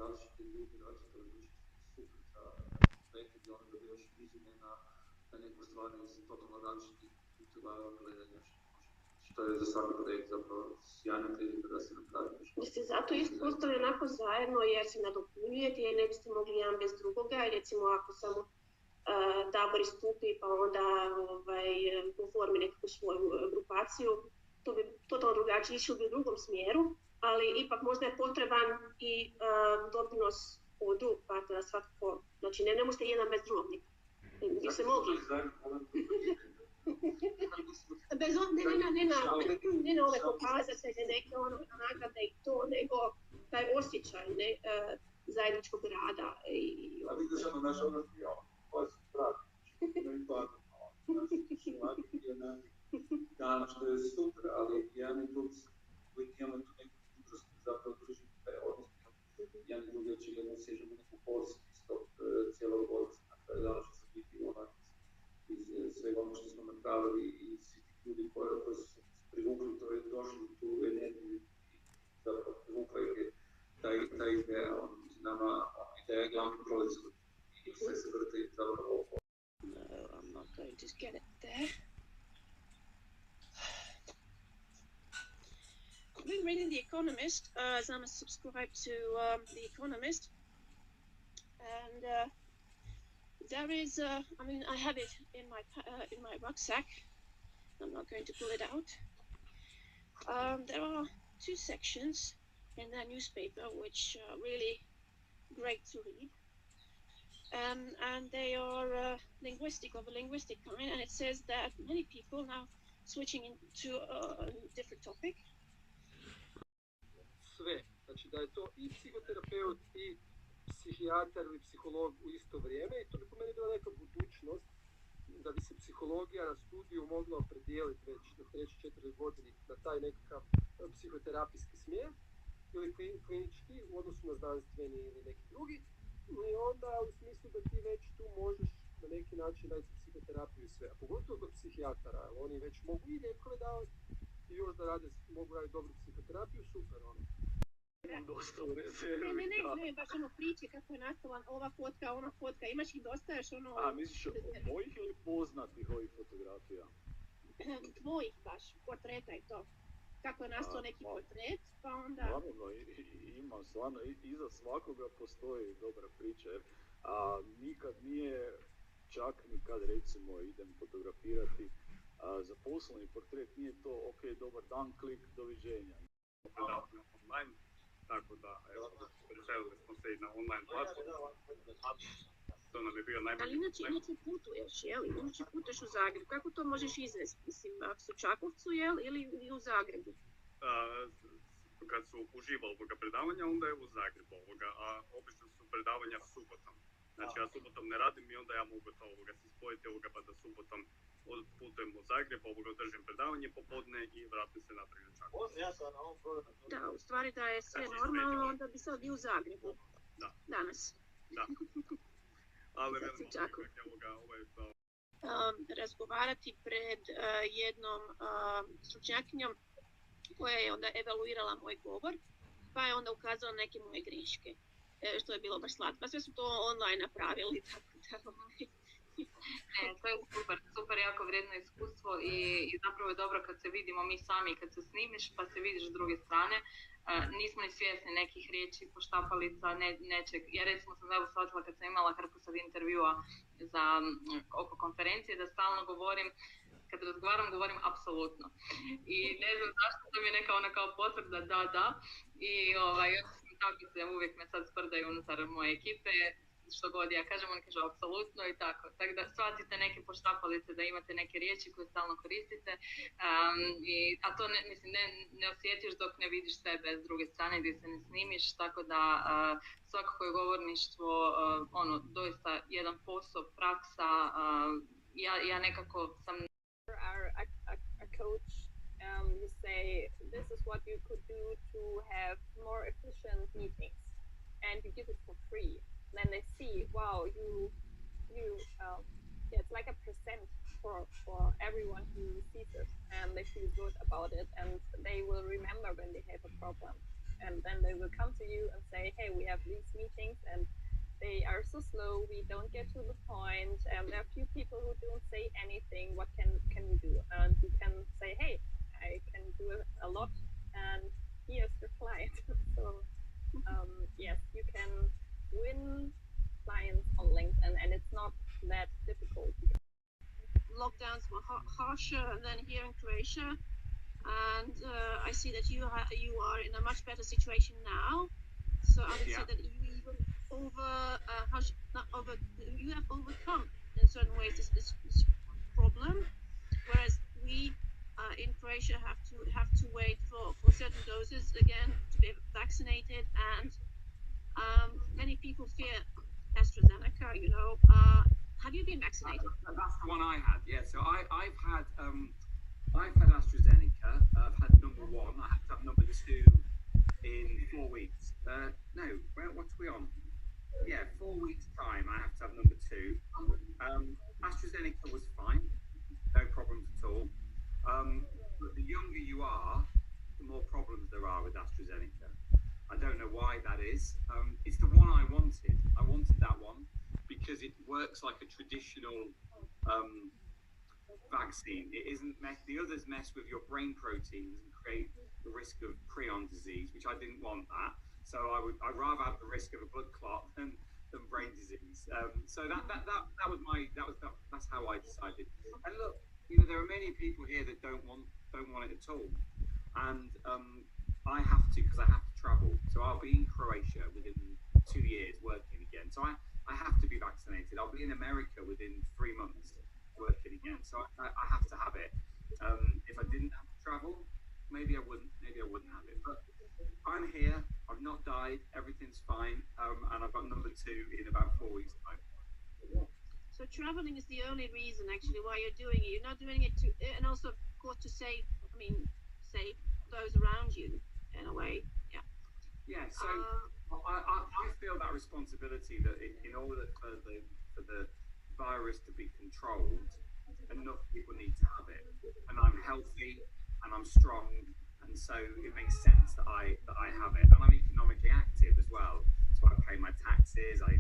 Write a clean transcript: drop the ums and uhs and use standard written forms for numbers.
različite ljudi, različite različite super za projekte gdje oni dobivaš viđenje na neku stvar iz totalno različitih puteva gledanja, što je za svaki projekt zapravo sjajna prilika da se napravi. Jeste zato isto postali onako zajedno jer se nadopunjujete jer ne biste mogli jedan bez drugoga, recimo ako samo Davor istupi pa onda poformi nekakvu svoju grupaciju, to bi totalno drugačije išlo bi u drugom smjeru, ali ipak možda je potreban i doprinos od drugog partnera svakako, znači ne možete jedan bez drugog nikad. Bi se mogli. Ne na ove pokazatelje, neke nagrade i to, nego taj osjećaj zajedničkog rada. A vidiš ono naš odnos je ovo se pravi. Dana, što je super, ali jedan i drugi uvijek imamo tu neku mudrost zapravo držimo taj odnos. Jedan i drugi očigledno sježemo neku korist iz tog cijelog odnosa. Na kraju dana što se biti iz svega ono što smo napravili i svi ti ljudi koji su se privukli, to je došli tu energiju i zapravo privukla je ta ideja. Nama ideja je glavni proizvod i sve se vrti zapravo oko. No, I'm not going to get it there. I've been reading The Economist, as I'm subscribed to The Economist, and there is, I have it in my rucksack. I'm not going to pull it out. There are two sections in the newspaper which are really great to read, and they are of a linguistic kind, and it says that many people now switching into a different topic. Sve, znači da je to i psihoterapeut i psihijatar ili psiholog u isto vrijeme i to bi po meni bila neka budućnost da bi se psihologija na studiju mogla opredijeliti već na 3-4 godini na taj nekakav psihoterapijski smjer ili klinički u odnosu na znanstveni ili neki drugi i onda u smislu da ti već tu možeš na neki način raditi psihoterapiju i sve, a pogotovo kod psihijatara, oni već mogu i lijekove davati i još da mogu raditi dobru psihoterapiju, super ono. Dosta u rezervi. Ne, baš ono priče kako je nastala ova fotka, ona fotka, imaš ih dosta još ono... A, misliš mojih ili poznatih ovih fotografija? Tvojih baš, portreta i to. Kako je nastao neki portret, pa onda... Naravno, imam stvarno, iza svakoga postoji dobra priča, jer nikad nije, čak ni kad recimo idem fotografirati za poslovni portret, nije to ok, dobar dan, klik, doviđenja. Online, tako da, evo, preselili smo se i na online platformu. To nam je bio najbolji. Ali inače putuješ, jel? Inače putuješ u Zagrebu. Kako to možeš izvesti? Mislim, ako su u Čakovcu, jel? Ili u Zagrebu? Kad su uživo predavanja, onda je u Zagrebu, a obično su predavanja subotom. Znači ja subotom ne radim i onda ja mogu to se spojiti pa da subotom putujem u Zagreb, držim predavanje popodne i vratim se natrag na Čakovac. Da, u stvari da je sve normalno, onda bi sad i u Zagrebu. Da. Danas. Da. Ali vedemo ovo je to. Razgovarati pred jednom stručnjakinjom koja je onda evaluirala moj govor, pa je onda ukazala neke moje greške, što je bilo baš slatko. Sve su to online napravili, tako da... To je super jako vrijedno iskustvo i zapravo je dobro kad se vidimo mi sami, kad se snimiš pa se vidiš s druge strane. Nismo ni svjesni nekih riječi, poštapalica, nečeg. Ja recimo sam zapravo shvatila kad sam imala hrpu sad intervjua oko konferencije da stalno govorim, kad razgovaram govorim apsolutno. I ne znam zašto to mi je neka ona kao potvrda da. I tako se uvijek me sad sprdaju unutar moje ekipe. Što god ja kažem, oni kažu apsolutno i tako. Tako da shvatite neke poštapalice, da imate neke riječi koje stalno koristite, a to ne osjetiš dok ne vidiš sebe s druge strane gdje se ne snimiš, tako da svakako je govorništvo doista jedan posao, praksa. Ja nekako sam... A coach, you say this is what you could do to have more efficient meetings, and you give it for free. Then they see, wow, it's like a percent for everyone who sees it, and they feel good about it, and they will remember when they have a problem. and then they will come to you and say, hey, we have these meetings and they are so slow, we don't get to the point, there are a few people who don't say anything, what can we do? And you can say, hey, I can do a lot, and here's the client. So yes, you can win clients on LinkedIn, and it's not that difficult. Lockdowns were harsher than here in Croatia, and I see that you are in a much better situation now. So I would say that you even you have overcome in certain ways this problem, whereas we in Croatia have to wait for certain doses again to be vaccinated, and many people fear AstraZeneca. Have you been vaccinated? That's the one I had. Yeah. So I've had AstraZeneca. I've had number 1. I have to have number 2 in 4 weeks. No, what are we on? Yeah, 4 weeks time. I have to have number 2. AstraZeneca was fine, no problems at all. But the younger you are, the more problems there are with AstraZeneca. I don't know why that is. It's the one I wanted. I wanted that one because it works like a traditional vaccine. It isn't the others mess with your brain proteins and create the risk of prion disease, which I didn't want that. So I'd rather have the risk of a blood clot than brain disease. So that's how I decided. And look, there are many people here that don't want it at all, and I have to because I have to travel. So I'll be in Croatia within 2 years working again. So I have to be vaccinated. I'll be in America within 3 months working again. So I have to have it. If I didn't have to travel, maybe I wouldn't have it. But I'm here. I've not died. Everything's fine. And I've got number 2 in about 4 weeks' time. So traveling is the only reason actually why you're doing it. You're not doing it and also of course to save those around you in a way. Yeah. Yeah. So I feel that responsibility that in order for the virus to be controlled, enough people need to have it. And I'm healthy and I'm strong, and so it makes sense that I have it. And I'm economically active as well. So I pay my taxes. I